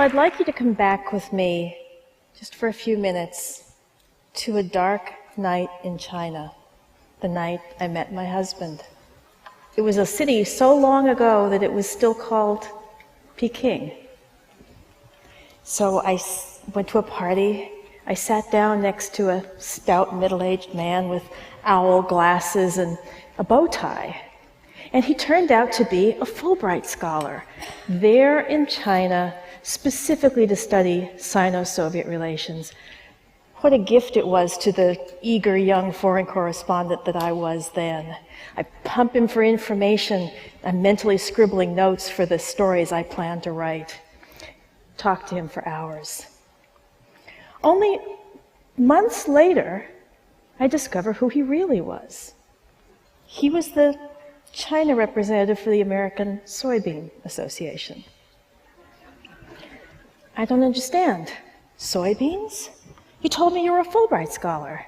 I'd like you to come back with me, just for a few minutes, to a dark night in China, the night I met my husband. It was a city so long ago that it was still called Peking. So I went to a party. I sat down next to a stout middle-aged man with owl glasses and a bow tie. And he turned out to be a Fulbright scholar, there in China specifically to study Sino-Soviet relations. What a gift it was to the eager young foreign correspondent that I was then. I pump him for information. I'm mentally scribbling notes for the stories I plan to write. Talk to him for hours. Only months later, I discover who he really was. He was the China representative for the American Soybean Association. I don't understand. Soybeans? You told me you were a Fulbright scholar.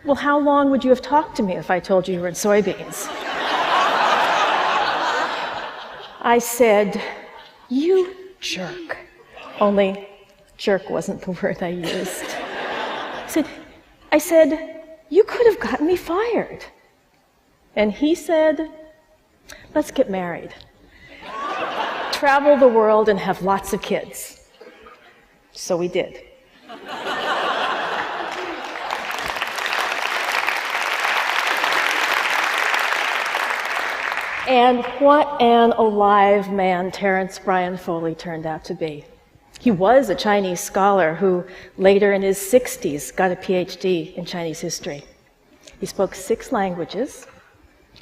Well, how long would you have talked to me if I told you you were in soybeans? I said, you jerk. Only jerk wasn't the word I used. I said, you could have gotten me fired. And he said, let's get married. Travel the world and have lots of kids. So we did. And what an alive man Terence Bryan Foley turned out to be. He was a Chinese scholar who later in his 60s got a PhD in Chinese history. He spoke 6 languages.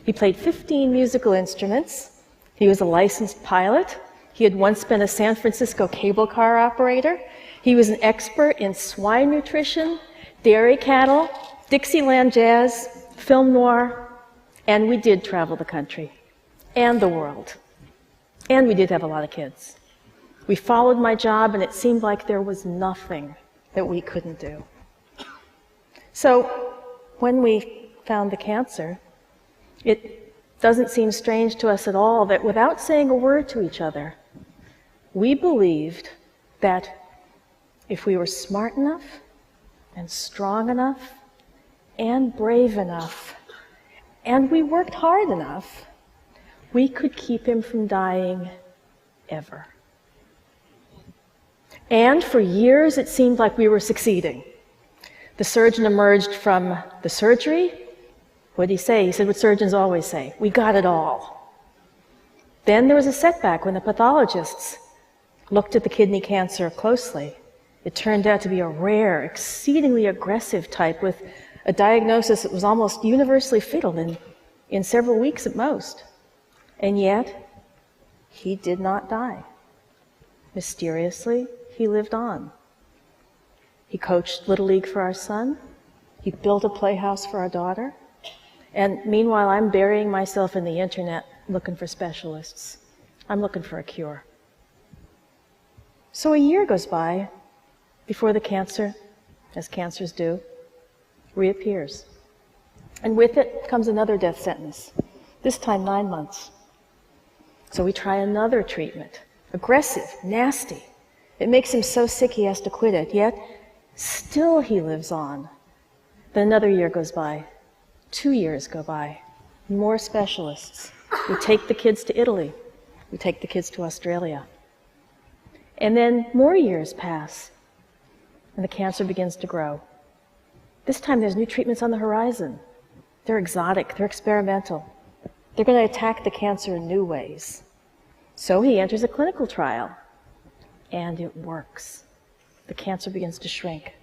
He played 15 musical instruments. He was a licensed pilot. He had once been a San Francisco cable car operator. He was an expert in swine nutrition, dairy cattle, Dixieland jazz, film noir, and we did travel the country and the world. And we did have a lot of kids. We followed my job, and it seemed like there was nothing that we couldn't do. So when we found the cancer, it doesn't seem strange to us at all that without saying a word to each other, we believed that if we were smart enough and strong enough and brave enough, and we worked hard enough, we could keep him from dying ever. And for years, it seemed like we were succeeding. The surgeon emerged from the surgery. What did he say? He said what surgeons always say, we got it all. Then there was a setback when the pathologists looked at the kidney cancer closely. It turned out to be a rare, exceedingly aggressive type with a diagnosis that was almost universally fatal in several weeks at most. And yet, he did not die. Mysteriously, he lived on. He coached Little League for our son. He built a playhouse for our daughter. And meanwhile, I'm burying myself in the internet looking for specialists. I'm looking for a cure. So a year goes by before the cancer, as cancers do, reappears. And with it comes another death sentence, this time 9 months. So we try another treatment, aggressive, nasty. It makes him so sick he has to quit it, yet still he lives on. Then another year goes by, 2 years go by, more specialists. We take the kids to Italy, we take the kids to Australia. And then more years pass, and the cancer begins to grow. This time there's new treatments on the horizon. They're exotic, they're experimental. They're going to attack the cancer in new ways. So he enters a clinical trial, and it works. The cancer begins to shrink.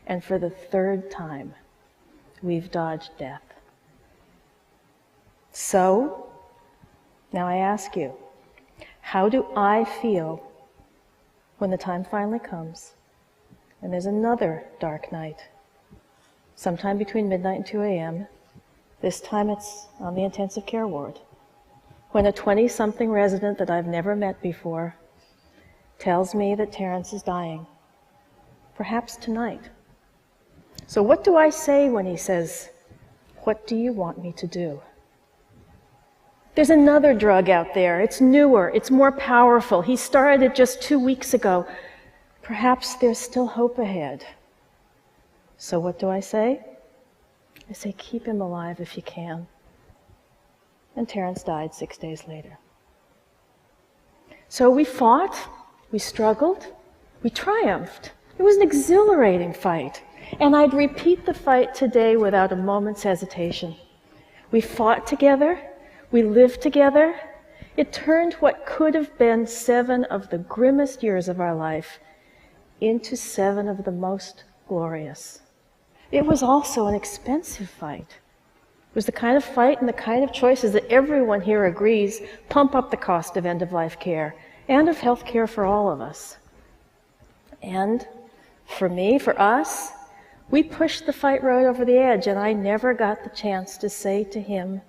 And for the 3rd time, we've dodged death. So, now I ask you, how do I feel when the time finally comes and there's another dark night, sometime between midnight and 2 a.m., this time it's on the intensive care ward, when a 20-something resident that I've never met before tells me that Terence is dying, perhaps tonight. So what do I say when he says, "What do you want me to do?" There's another drug out there. It's newer. It's more powerful. He started it just 2 weeks ago. Perhaps there's still hope ahead. So what do I say? I say, keep him alive if you can. And Terence died 6 days later. So we fought, we struggled, we triumphed. It was an exhilarating fight. And I'd repeat the fight today without a moment's hesitation. We fought together. We lived together. It turned what could have been 7 of the grimmest years of our life into 7 of the most glorious. It was also an expensive fight. It was the kind of fight and the kind of choices that everyone here agrees pump up the cost of end-of-life care and of health care for all of us. And for me, for us, we pushed the fight right over the edge, and I never got the chance to say to him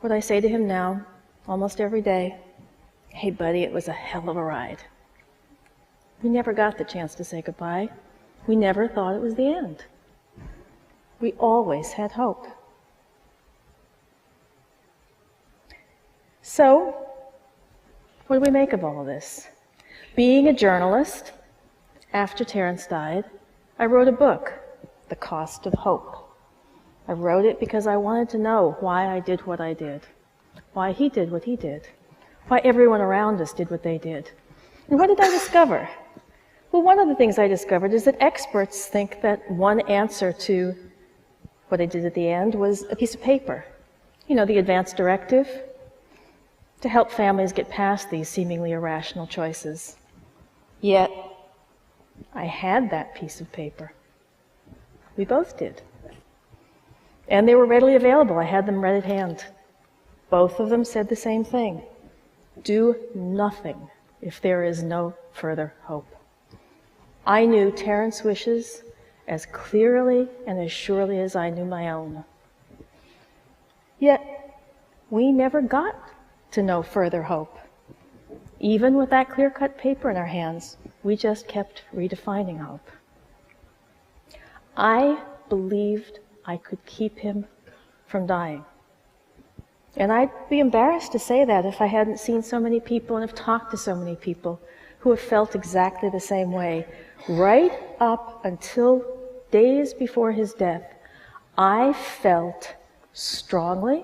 what I say to him now, almost every day. Hey, buddy, it was a hell of a ride. We never got the chance to say goodbye. We never thought it was the end. We always had hope. So, what do we make of all of this? Being a journalist, after Terence died, I wrote a book, The Cost of Hope. I wrote it because I wanted to know why I did what I did, why he did what he did, why everyone around us did what they did. And what did I discover? Well, one of the things I discovered is that experts think that one answer to what I did at the end was a piece of paper. You know, the advance directive, to help families get past these seemingly irrational choices. Yet, I had that piece of paper. We both did. And they were readily available. I had them right at hand. Both of them said the same thing. Do nothing if there is no further hope. I knew Terence's wishes as clearly and as surely as I knew my own. Yet, we never got to know further hope. Even with that clear-cut paper in our hands, we just kept redefining hope. I believed I could keep him from dying. And I'd be embarrassed to say that if I hadn't seen so many people and have talked to so many people who have felt exactly the same way. Right up until days before his death, I felt strongly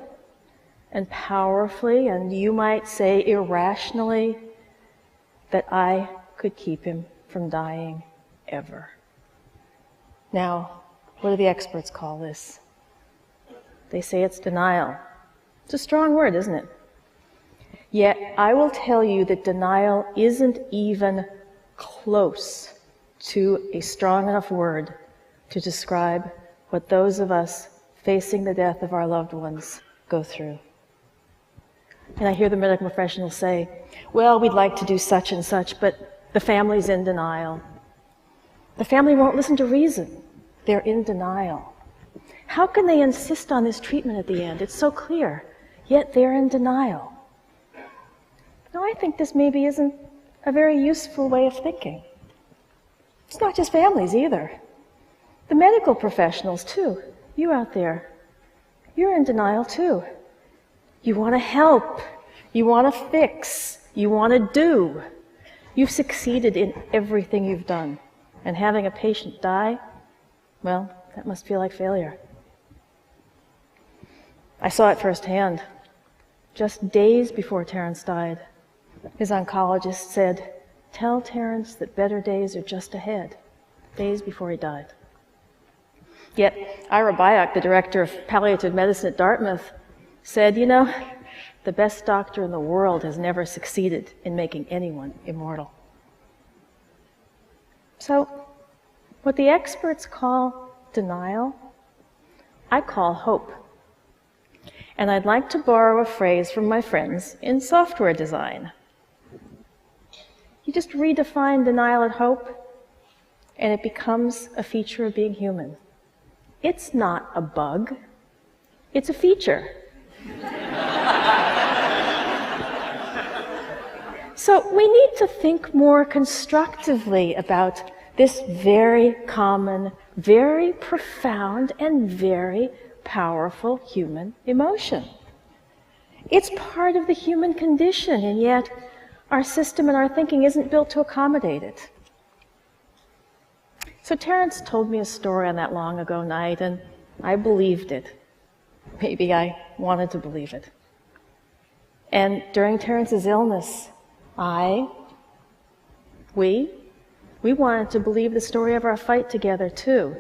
and powerfully, and you might say irrationally, that I could keep him from dying ever. Now, what do the experts call this? They say it's denial. It's a strong word, isn't it? Yet, I will tell you that denial isn't even close to a strong enough word to describe what those of us facing the death of our loved ones go through. And I hear the medical professionals say, well, we'd like to do such and such, but the family's in denial. The family won't listen to reason. They're in denial. How can they insist on this treatment at the end? It's so clear. Yet they're in denial. Now, I think this maybe isn't a very useful way of thinking. It's not just families either. The medical professionals, too. You out there, you're in denial, too. You want to help. You want to fix. You want to do. You've succeeded in everything you've done. And having a patient die, well, that must feel like failure. I saw it firsthand. Just days before Terence died, his oncologist said, tell Terence that better days are just ahead, days before he died. Yet Ira Byock, the director of palliative medicine at Dartmouth, said, you know, the best doctor in the world has never succeeded in making anyone immortal. So, what the experts call denial, I call hope. And I'd like to borrow a phrase from my friends in software design. You just redefine denial and hope, and it becomes a feature of being human. It's not a bug, it's a feature. So we need to think more constructively about this very common, very profound, and very powerful human emotion. It's part of the human condition, and yet our system and our thinking isn't built to accommodate it. So Terence told me a story on that long ago night, and I believed it. Maybe I wanted to believe it. And during Terence's illness, we wanted to believe the story of our fight together too.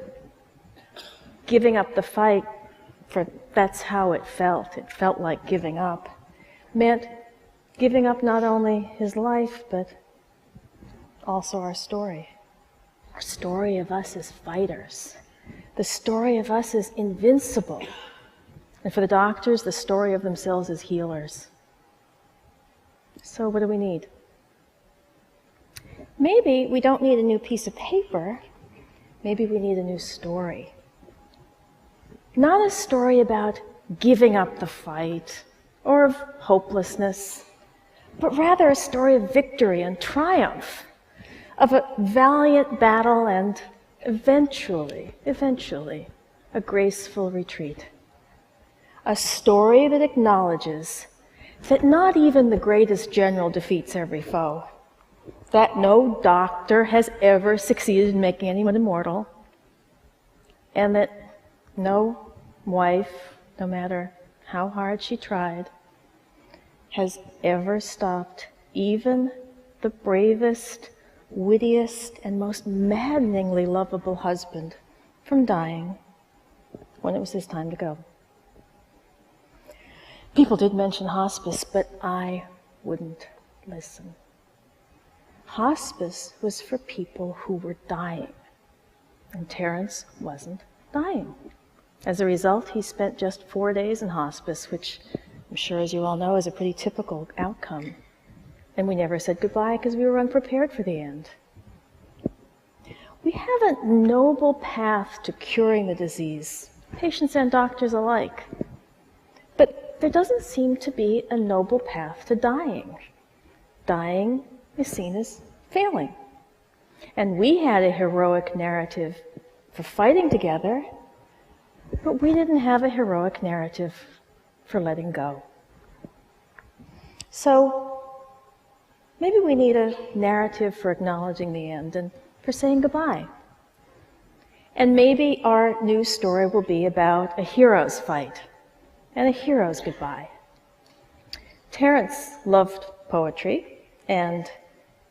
Giving up the fight, for that's how it felt. It felt like giving up. Meant giving up not only his life, but also our story. Our story of us as fighters. The story of us as invincible. And for the doctors, the story of themselves as healers. So what do we need? Maybe we don't need a new piece of paper. Maybe we need a new story. Not a story about giving up the fight or of hopelessness, but rather a story of victory and triumph, of a valiant battle and eventually, a graceful retreat. A story that acknowledges that not even the greatest general defeats every foe, that no doctor has ever succeeded in making anyone immortal, and that no wife, no matter how hard she tried, has ever stopped even the bravest, wittiest, and most maddeningly lovable husband from dying when it was his time to go. People did mention hospice, but I wouldn't listen. Hospice was for people who were dying, and Terence wasn't dying. As a result, he spent just 4 days in hospice, which I'm sure, as you all know, is a pretty typical outcome. And we never said goodbye because we were unprepared for the end. We have a noble path to curing the disease, patients and doctors alike. But there doesn't seem to be a noble path to dying. Dying is seen as failing. And we had a heroic narrative for fighting together, but we didn't have a heroic narrative for letting go. So maybe we need a narrative for acknowledging the end and for saying goodbye. And maybe our new story will be about a hero's fight and a hero's goodbye. Terence loved poetry, and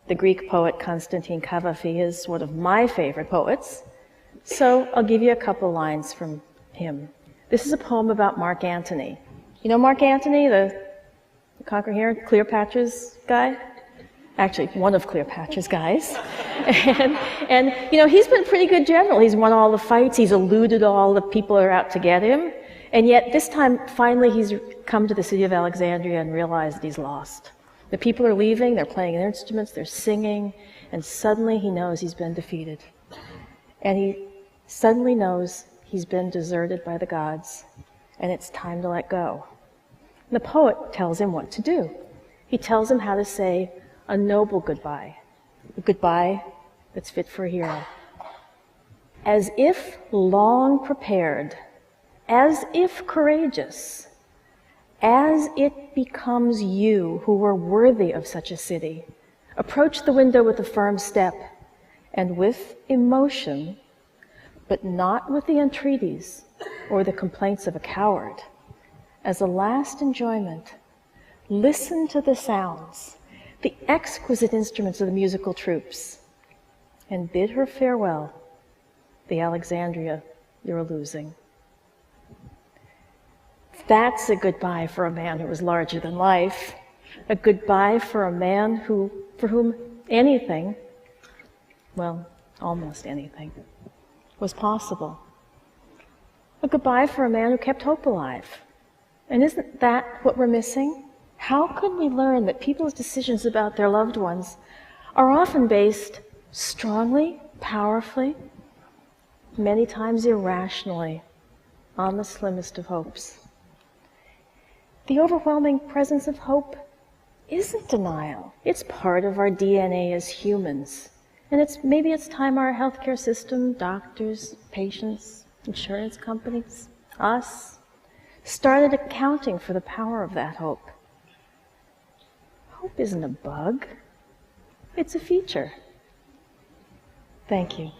the Greek poet Constantine Cavafy is one of my favorite poets, so I'll give you a couple lines from him. This is a poem about Mark Antony. You know Mark Antony, the conqueror here, Cleopatra's guy? Actually, one of Cleopatra's guys. and you know, he's been a pretty good general. He's won all the fights. He's eluded all the people that are out to get him. And yet this time, finally, he's come to the city of Alexandria and realized that he's lost. The people are leaving, they're playing their instruments, they're singing, and suddenly he knows he's been defeated. And he suddenly knows he's been deserted by the gods, and it's time to let go. And the poet tells him what to do. He tells him how to say a noble goodbye, a goodbye that's fit for a hero. As if long prepared, as if courageous, as it becomes you who were worthy of such a city, approach the window with a firm step and with emotion, but not with the entreaties or the complaints of a coward. As a last enjoyment, listen to the sounds, the exquisite instruments of the musical troops, and bid her farewell, the Alexandria you're losing. That's a goodbye for a man who was larger than life, a goodbye for a man for whom anything, well, almost anything, was possible. A goodbye for a man who kept hope alive. And isn't that what we're missing? How can we learn that people's decisions about their loved ones are often based strongly, powerfully, many times irrationally, on the slimmest of hopes? The overwhelming presence of hope isn't denial. It's part of our DNA as humans. And maybe it's time our healthcare system, doctors, patients, insurance companies, us, started accounting for the power of that hope. Hope isn't a bug, it's a feature. Thank you.